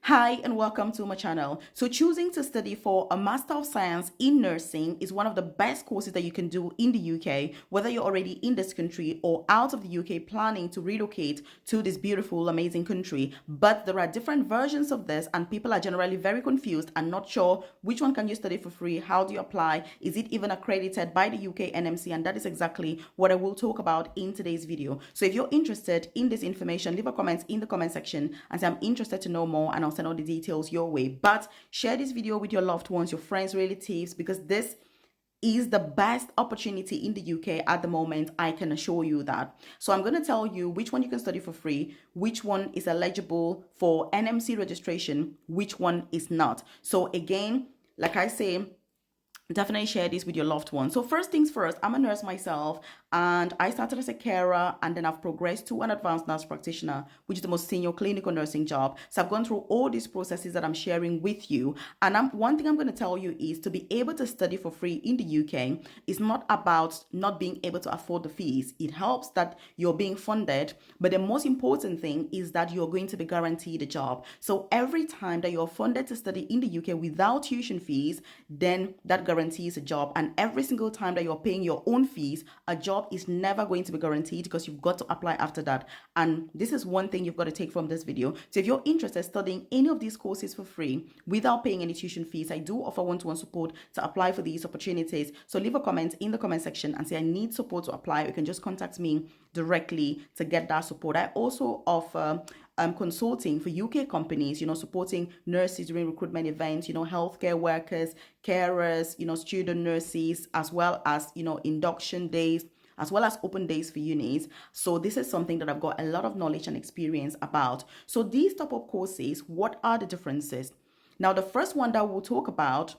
Hi and welcome to my channel. So choosing to study for a Master of Science in Nursing is one of the best courses that you can do in the UK, whether you're already in this country or out of the UK planning to relocate to this beautiful, amazing country. But there are different versions of this and people are generally very confused and not sure which one can you study for free, how do you apply, is it even accredited by the UK NMC, and that is exactly what I will talk about in today's video. So if you're interested in this information, leave a comment in the comment section and say I'm interested to know more, and I'll send all the details your way. But share this video with your loved ones, your friends, relatives, because this is the best opportunity in the UK at the moment. I can assure you that. So I'm going to tell you which one you can study for free, which one is eligible for NMC registration, which one is not. So again, like I say, definitely share this with your loved ones. So first things first, I'm a nurse myself and I started as a carer and then I've progressed to an advanced nurse practitioner, which is the most senior clinical nursing job. So I've gone through all these processes that I'm sharing with you. And one thing I'm going to tell you is to be able to study for free in the UK is not about not being able to afford the fees. It helps that you're being funded, but the most important thing is that you're going to be guaranteed a job. So every time that you're funded to study in the UK without tuition fees, then that guarantees a job. And every single time that you're paying your own fees, a job is never going to be guaranteed because you've got to apply after that. And this is one thing you've got to take from this video. So if you're interested in studying any of these courses for free without paying any tuition fees, I do offer one-to-one support to apply for these opportunities. So leave a comment in the comment section and say I need support to apply. You can just contact me directly to get that support. I also offer consulting for UK companies, supporting nurses during recruitment events, healthcare workers, carers, student nurses, as well as, induction days, as well as open days for unis. So this is something that I've got a lot of knowledge and experience about. So these type of courses, what are the differences? Now, the first one that we'll talk about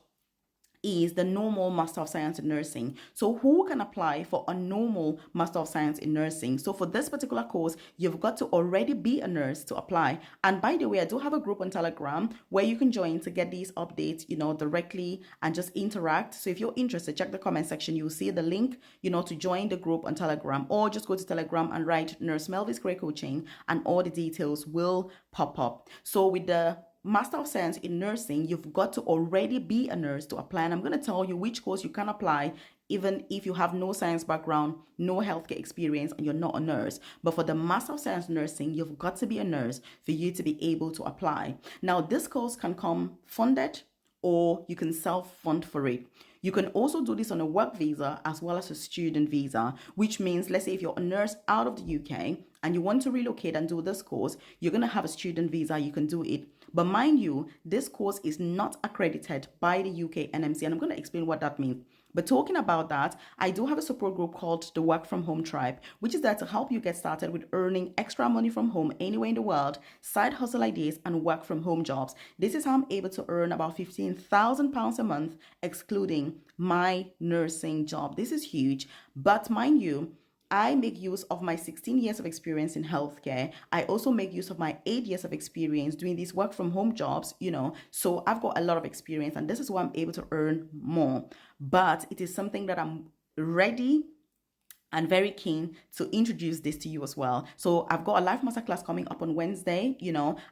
is the normal Master of Science in Nursing. So who can apply for a normal Master of Science in Nursing? So for this particular course, you've got to already be a nurse to apply. And by the way, I do have a group on Telegram where you can join to get these updates, directly and just interact. So if you're interested, check the comment section. You'll see the link, to join the group on Telegram, or just go to Telegram and write Nurse Melvis Gray Coaching and all the details will pop up. So with the Master of Science in Nursing, you've got to already be a nurse to apply. And I'm going to tell you which course you can apply even if you have no science background, no healthcare experience, and you're not a nurse. But for the Master of Science Nursing, you've got to be a nurse for you to be able to apply. Now, this course can come funded or you can self-fund for it. You can also do this on a work visa as well as a student visa, which means, let's say if you're a nurse out of the UK and you want to relocate and do this course, you're going to have a student visa, you can do it. But mind you, this course is not accredited by the UK NMC, and I'm going to explain what that means. But talking about that, I do have a support group called the Work From Home Tribe, which is there to help you get started with earning extra money from home anywhere in the world, side hustle ideas, and work from home jobs. This is how I'm able to earn about £15,000 a month, excluding my nursing job. This is huge, but mind you, I make use of my 16 years of experience in healthcare. I also make use of my 8 years of experience doing these work from home jobs, so I've got a lot of experience and this is why I'm able to earn more. But it is something that I'm ready and very keen to introduce this to you as well. So I've got a live masterclass coming up on Wednesday,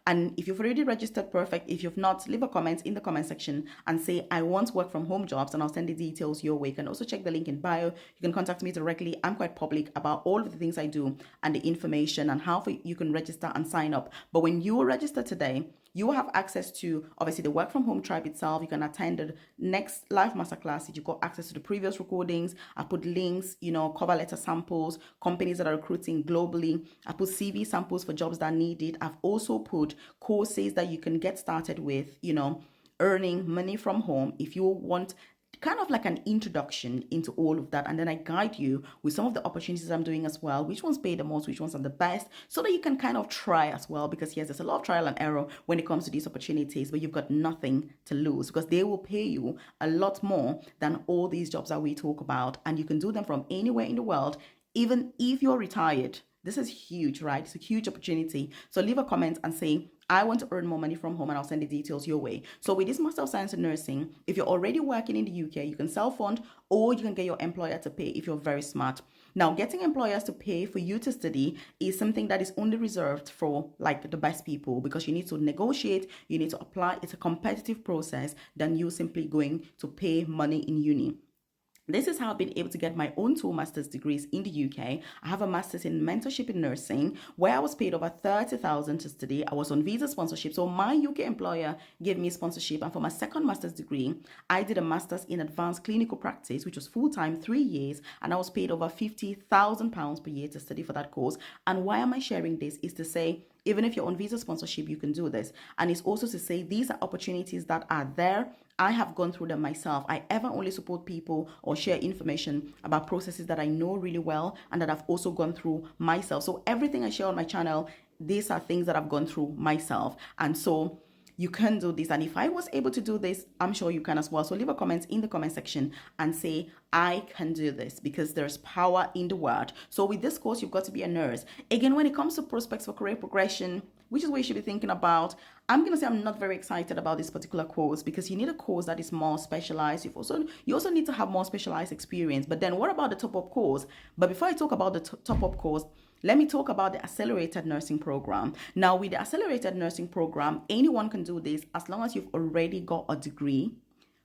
and if you've already registered, perfect. If you've not, leave a comment in the comment section and say, I want work from home jobs, and I'll send the details your way. You can also check the link in bio. You can contact me directly. I'm quite public about all of the things I do and the information and how you can register and sign up. But when you register today, you will have access to, obviously, the Work From Home Tribe itself. You can attend the next live masterclass. You've got access to the previous recordings. I put links, cover letter samples, companies that are recruiting globally. I put CV samples for jobs that need it. I've also put courses that you can get started with, earning money from home if you want kind of like an introduction into all of that, and then I guide you with some of the opportunities I'm doing as well, which ones pay the most, which ones are the best, so that you can kind of try as well, because yes, there's a lot of trial and error when it comes to these opportunities, but you've got nothing to lose because they will pay you a lot more than all these jobs that we talk about, and you can do them from anywhere in the world, even if you're retired. This is huge, right? It's a huge opportunity. So leave a comment and say, I want to earn more money from home, and I'll send the details your way. So with this Master of Science in Nursing, if you're already working in the UK, you can self-fund or you can get your employer to pay if you're very smart. Now, getting employers to pay for you to study is something that is only reserved for like the best people, because you need to negotiate, you need to apply. It's a competitive process than you simply going to pay money in uni. This is how I've been able to get my own two master's degrees in the UK. I have a master's in mentorship in nursing, where I was paid over 30,000 to study. I was on visa sponsorship, so my UK employer gave me sponsorship. And for my second master's degree, I did a master's in advanced clinical practice, which was full-time, 3 years, and I was paid over £50,000 per year to study for that course. And why am I sharing this? Is to say, even if you're on visa sponsorship, you can do this. And it's also to say these are opportunities that are there. I have gone through them myself. I ever only support people or share information about processes that I know really well and that I've also gone through myself. So everything I share on my channel, these are things that I've gone through myself. And so you can do this. And if I was able to do this, I'm sure you can as well. So leave a comment in the comment section and say, I can do this, because there's power in the word. So with this course, you've got to be a nurse. Again, when it comes to prospects for career progression, which is what you should be thinking about, I'm going to say I'm not very excited about this particular course, because you need a course that is more specialized. You also need to have more specialized experience. But then what about the top-up course? But before I talk about the top-up course, let me talk about the accelerated nursing program. Now, with the accelerated nursing program, anyone can do this as long as you've already got a degree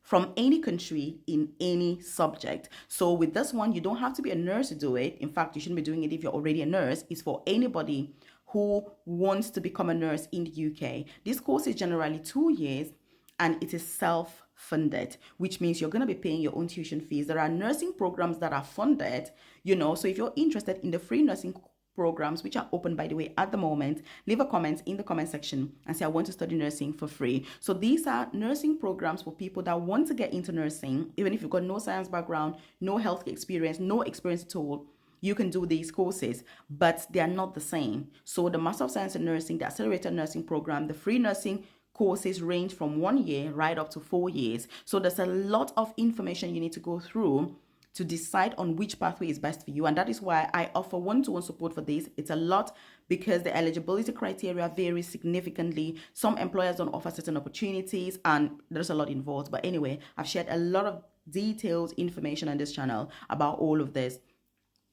from any country in any subject. So with this one, you don't have to be a nurse to do it. In fact, you shouldn't be doing it if you're already a nurse. It's for anybody who wants to become a nurse in the UK. This course is generally 2 years and it is self-funded, which means you're going to be paying your own tuition fees. There are nursing programs that are funded, so if you're interested in the free nursing programs, which are open, by the way, at the moment, leave a comment in the comment section and say, I want to study nursing for free. So these are nursing programs for people that want to get into nursing. Even if you've got no science background, no health experience, no experience at all, you can do these courses, but they are not the same. So the Master of Science in Nursing, the Accelerated Nursing Program, the free nursing courses range from 1 year right up to 4 years. So there's a lot of information you need to go through to decide on which pathway is best for you. And that is why I offer one-to-one support for this. It's a lot because the eligibility criteria varies significantly. Some employers don't offer certain opportunities and there's a lot involved. But anyway, I've shared a lot of detailed information on this channel about all of this.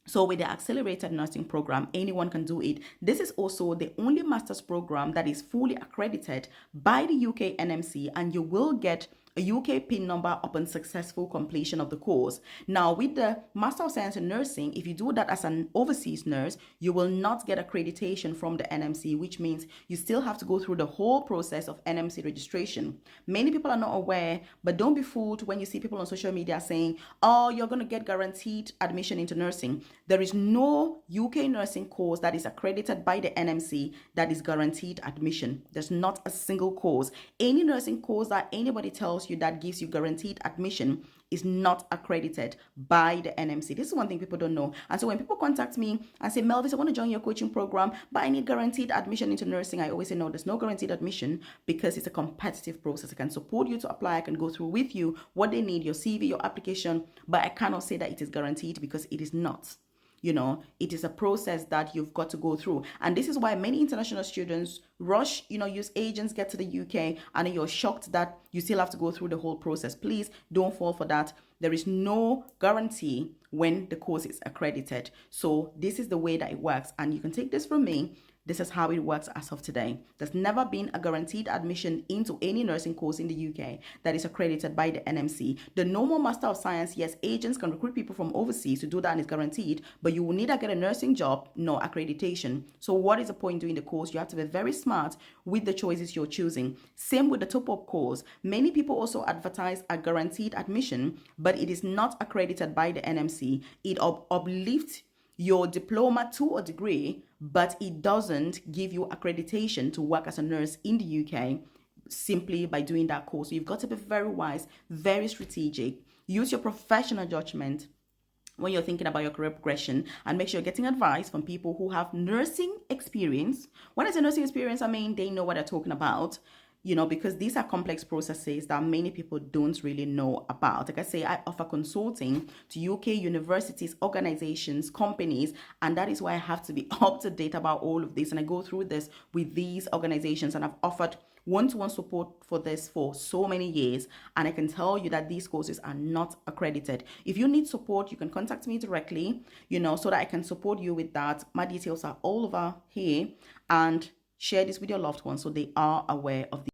So with the accelerated nursing program, anyone can do it. This is also the only master's program that is fully accredited by the UK NMC, and you will get a UK PIN number upon successful completion of the course. Now, with the Master of Science in Nursing, if you do that as an overseas nurse, you will not get accreditation from the NMC, which means you still have to go through the whole process of NMC registration. Many people are not aware, but don't be fooled when you see people on social media saying, oh, you're going to get guaranteed admission into nursing. There is no UK nursing course that is accredited by the NMC that is guaranteed admission. There's not a single course. Any nursing course that anybody tells you that gives you guaranteed admission is not accredited by the NMC. This is one thing people don't know. And so when people contact me and say, Melvis, I want to join your coaching program, but I need guaranteed admission into nursing, I always say, no, there's no guaranteed admission, because it's a competitive process. I can support you to apply. I can go through with you what they need, your CV, your application, but I cannot say that it is guaranteed, because it is not. It is a process that you've got to go through. And this is why many international students rush, use agents, get to the UK, and you're shocked that you still have to go through the whole process. Please don't fall for that. There is no guarantee when the course is accredited. So this is the way that it works. And you can take this from me. This is how it works as of today. There's never been a guaranteed admission into any nursing course in the UK that is accredited by the NMC. The normal Master of Science, yes, agents can recruit people from overseas to do that and it's guaranteed, but you will neither get a nursing job nor accreditation. So what is the point doing the course? You have to be very smart with the choices you're choosing. Same with the top-up course. Many people also advertise a guaranteed admission, but it is not accredited by the NMC. It uplifts your diploma to a degree, but it doesn't give you accreditation to work as a nurse in the UK simply by doing that course. So you've got to be very wise, very strategic. Use your professional judgment when you're thinking about your career progression, and make sure you're getting advice from people who have nursing experience. When I say nursing experience, I mean they know what they're talking about. Because these are complex processes that many people don't really know about. Like I say, I offer consulting to UK universities, organizations, companies, and that is why I have to be up to date about all of this. And I go through this with these organizations, and I've offered one-to-one support for this for so many years, and I can tell you that these courses are not accredited. If you need support, you can contact me directly, so that I can support you with that. My details are all over here, and share this with your loved ones so they are aware of